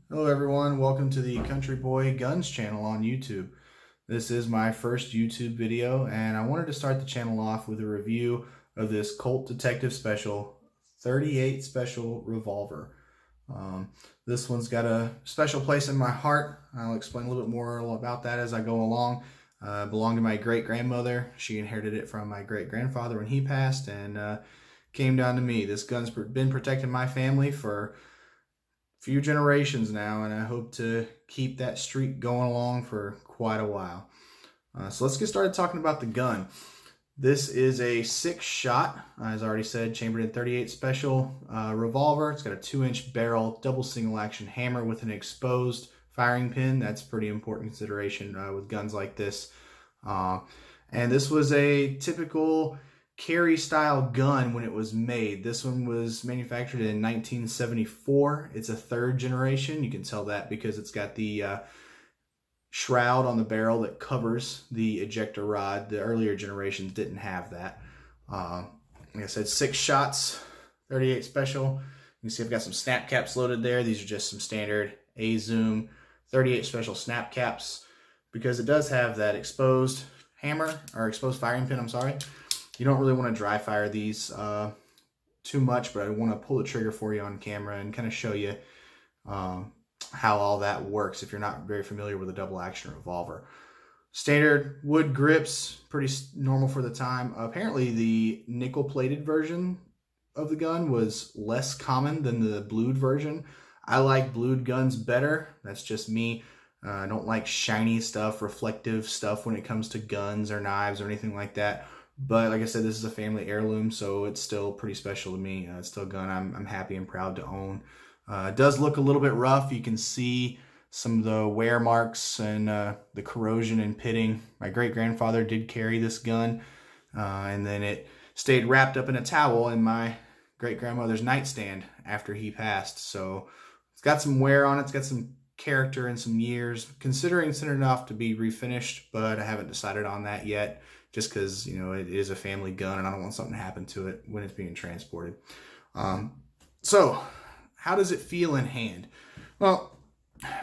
Hello everyone, welcome to the Country Boy Guns channel on YouTube. This is my first YouTube video and I wanted to start the channel off with a review of this Colt Detective Special 38 Special Revolver. This one's got a special place in my heart. I'll explain a little bit more about that as I go along. It belonged to my great-grandmother. She inherited it from my great-grandfather when he passed and came down to me. This gun's been protecting my family for few generations now, and I hope to keep that streak going along for quite a while. So let's get started talking about the gun. This is a 6-shot, as I already said, chambered in 38 special revolver. It's got a 2-inch barrel, double single action hammer with an exposed firing pin. That's pretty important consideration with guns like this. And this was a typical carry style gun when it was made. This one was manufactured in 1974. It's a 3rd generation. You can tell that because it's got the shroud on the barrel that covers the ejector rod. The earlier generations didn't have that. Like I said, 6 shots, 38 special. You can see I've got some snap caps loaded there. These are just some standard A-zoom 38 special snap caps because it does have that exposed hammer, or exposed firing pin, I'm sorry. You don't really want to dry fire these too much, but I want to pull the trigger for you on camera and kind of show you how all that works if you're not very familiar with a double action revolver. Standard wood grips, pretty normal for the time. Apparently the nickel plated version of the gun was less common than the blued version. I like blued guns better. That's just me. I don't like shiny stuff, reflective stuff when it comes to guns or knives or anything like that. But like I said, this is a family heirloom, so it's still pretty special to me. It's still a gun I'm happy and proud to own. It does look a little bit rough. You can see some of the wear marks and the corrosion and pitting. My great-grandfather did carry this gun, and then it stayed wrapped up in a towel in my great-grandmother's nightstand after he passed. So it's got some wear on it. It's got some character and some years. Considering it's enough to be refinished, but I haven't decided on that yet. Just because, you know, it is a family gun and I don't want something to happen to it when it's being transported. So, how does it feel in hand? Well,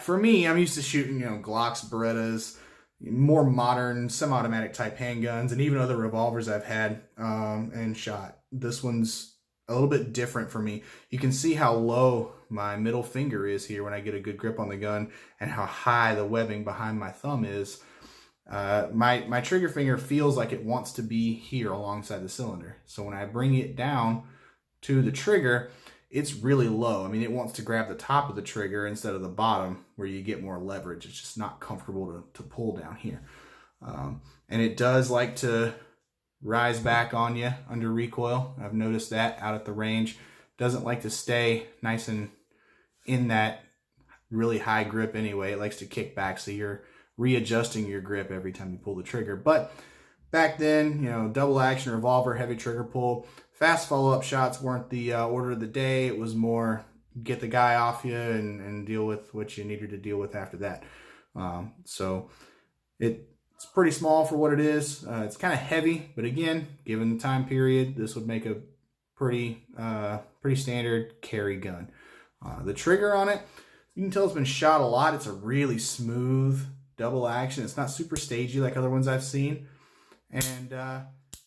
for me, I'm used to shooting, you know, Glocks, Berettas, more modern semi-automatic type handguns, and even other revolvers I've had and shot. This one's a little bit different for me. You can see how low my middle finger is here when I get a good grip on the gun and how high the webbing behind my thumb is. My trigger finger feels like it wants to be here alongside the cylinder. So when I bring it down to the trigger, it's really low. I mean, it wants to grab the top of the trigger instead of the bottom where you get more leverage. It's just not comfortable to pull down here. And it does like to rise back on you under recoil. I've noticed that out at the range. Doesn't like to stay nice and in that really high grip anyway. It likes to kick back, so you're readjusting your grip every time you pull the trigger. But back then, you know, double action revolver, heavy trigger pull, fast follow-up shots weren't the order of the day. It was more get the guy off you and deal with what you needed to deal with after that. So it's pretty small for what it is. It's kind of heavy, but again, given the time period, this would make a pretty standard carry gun. The trigger on it, you can tell it's been shot a lot. It's a really smooth double action. It's not super stagey like other ones I've seen. And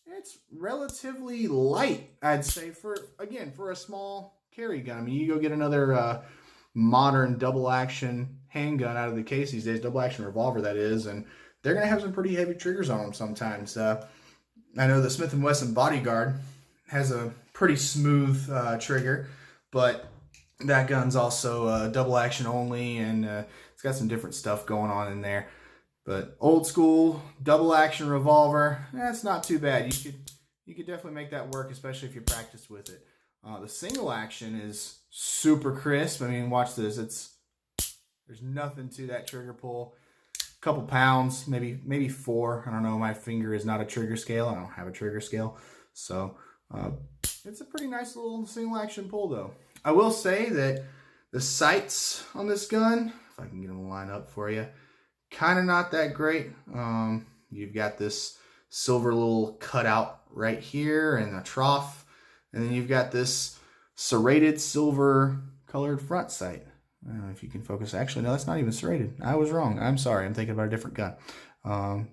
it's relatively light, I'd say, for a small carry gun. I mean, you go get another modern double action handgun out of the case these days, double action revolver that is, and they're going to have some pretty heavy triggers on them sometimes. I know the Smith & Wesson Bodyguard has a pretty smooth trigger, but that gun's also double action only, and it's got some different stuff going on in there. But old school double action revolver, that's not too bad. You could definitely make that work, especially if you practice with it. The single action is super crisp. I mean, watch this. There's nothing to that trigger pull. A couple pounds, maybe 4. I don't know. My finger is not a trigger scale. I don't have a trigger scale, so it's a pretty nice little single action pull, though. I will say that the sights on this gun, if I can get them to line up for you, kind of not that great. You've got this silver little cutout right here and a trough, and then you've got this serrated silver colored front sight. I don't know if you can focus. Actually, no, that's not even serrated. I was wrong. I'm sorry. I'm thinking about a different gun.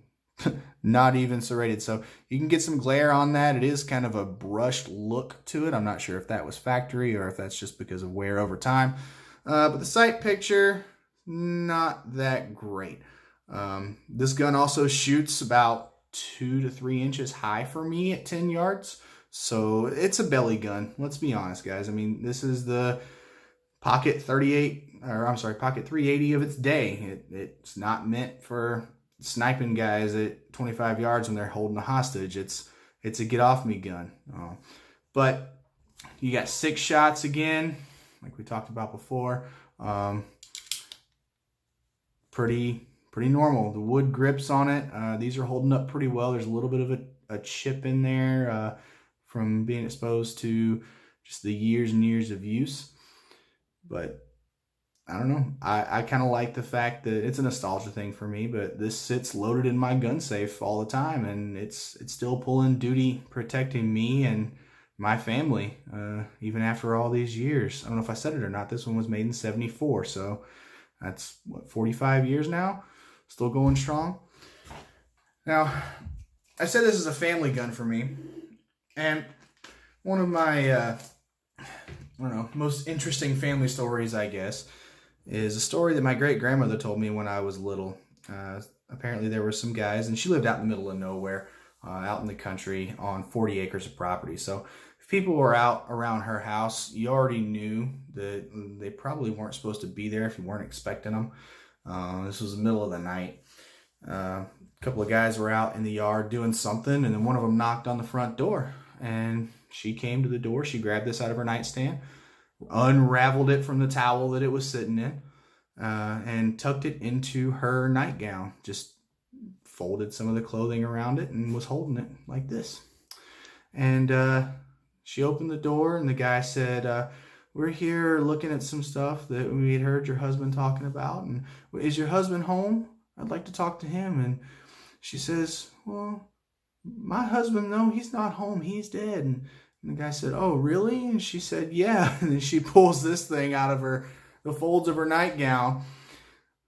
Not even serrated. So you can get some glare on that. It is kind of a brushed look to it. I'm not sure if that was factory or if that's just because of wear over time. But the sight picture, not that great. This gun also shoots about 2 to 3 inches high for me at 10 yards. So it's a belly gun. Let's be honest, guys. I mean, this is the pocket 38, or I'm sorry, pocket 380 of its day. It's not meant for sniping guys at 25 yards when they're holding a hostage. It's a get off me gun. But you got 6 shots again, like we talked about before. Pretty normal. The wood grips on it, these are holding up pretty well. There's a little bit of a chip in there from being exposed to just the years and years of use. But I don't know. I kind of like the fact that it's a nostalgia thing for me, but this sits loaded in my gun safe all the time, and it's still pulling duty, protecting me and my family, even after all these years. I don't know if I said it or not. This one was made in '74, so that's what, 45 years now, still going strong. Now, I said this is a family gun for me, and one of my I don't know, most interesting family stories, I guess, is a story that my great-grandmother told me when I was little. Apparently there were some guys, and she lived out in the middle of nowhere, out in the country on 40 acres of property. So if people were out around her house, you already knew that they probably weren't supposed to be there if you weren't expecting them. This was the middle of the night. A couple of guys were out in the yard doing something, and then one of them knocked on the front door. And she came to the door. She grabbed this out of her nightstand, unraveled it from the towel that it was sitting in, and tucked it into her nightgown. Just folded some of the clothing around it and was holding it like this. And she opened the door, and the guy said, we're here looking at some stuff that we had heard your husband talking about. And is your husband home? I'd like to talk to him. And she says, well, my husband, no, he's not home. He's dead. And the guy said, oh, really? And she said, yeah. And then she pulls this thing out of the folds of her nightgown,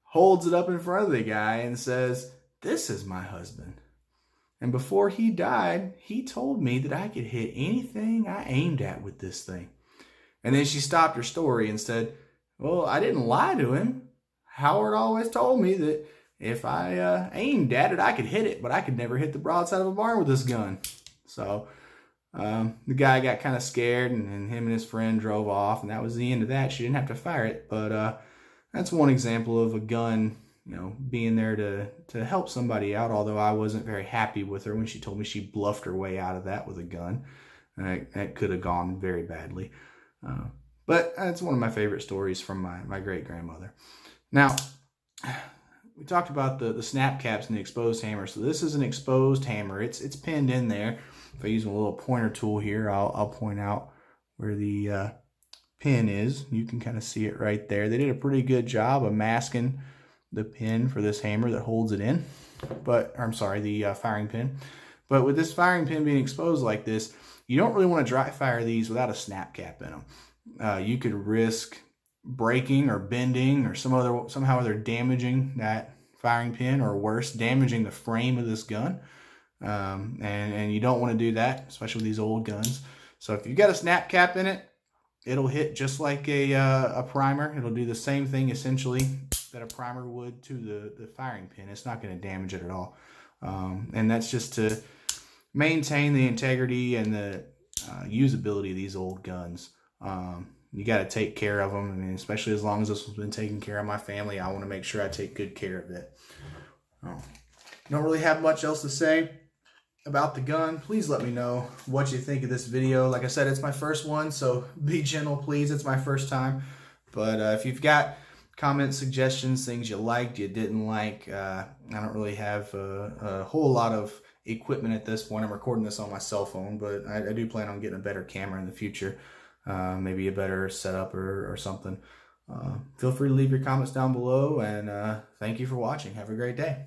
holds it up in front of the guy and says, this is my husband. And before he died, he told me that I could hit anything I aimed at with this thing. And then she stopped her story and said, well, I didn't lie to him. Howard always told me that if I aimed at it, I could hit it, but I could never hit the broadside of a barn with this gun. So the guy got kind of scared, and him and his friend drove off, and that was the end of that. She didn't have to fire it, but that's one example of a gun, you know, being there to help somebody out, although I wasn't very happy with her when she told me she bluffed her way out of that with a gun. That could have gone very badly. But that's one of my favorite stories from my great-grandmother. Now, we talked about the snap caps and the exposed hammer. So this is an exposed hammer. It's pinned in there. If I use a little pointer tool here, I'll point out where the pin is. You can kind of see it right there. They did a pretty good job of masking the pin for this hammer that holds it in. The firing pin. But with this firing pin being exposed like this, you don't really want to dry fire these without a snap cap in them. You could risk breaking or bending or somehow they're damaging that firing pin, or worse, damaging the frame of this gun. And you don't want to do that, especially with these old guns. So if you've got a snap cap in it, it'll hit just like a primer. It'll do the same thing essentially that a primer would to the firing pin. It's not going to damage it at all. And that's just to maintain the integrity and the usability of these old guns. You got to take care of them. I mean, especially as long as this has been taking care of my family, I want to make sure I take good care of it. Don't really have much else to say about the gun. Please let me know what you think of this video. Like I said, it's my first one, so be gentle, please. It's my first time. But if you've got comments, suggestions, things you liked, you didn't like, I don't really have a whole lot of equipment at this point. I'm recording this on my cell phone, but I do plan on getting a better camera in the future. Maybe a better setup or something. Feel free to leave your comments down below, and thank you for watching. Have a great day.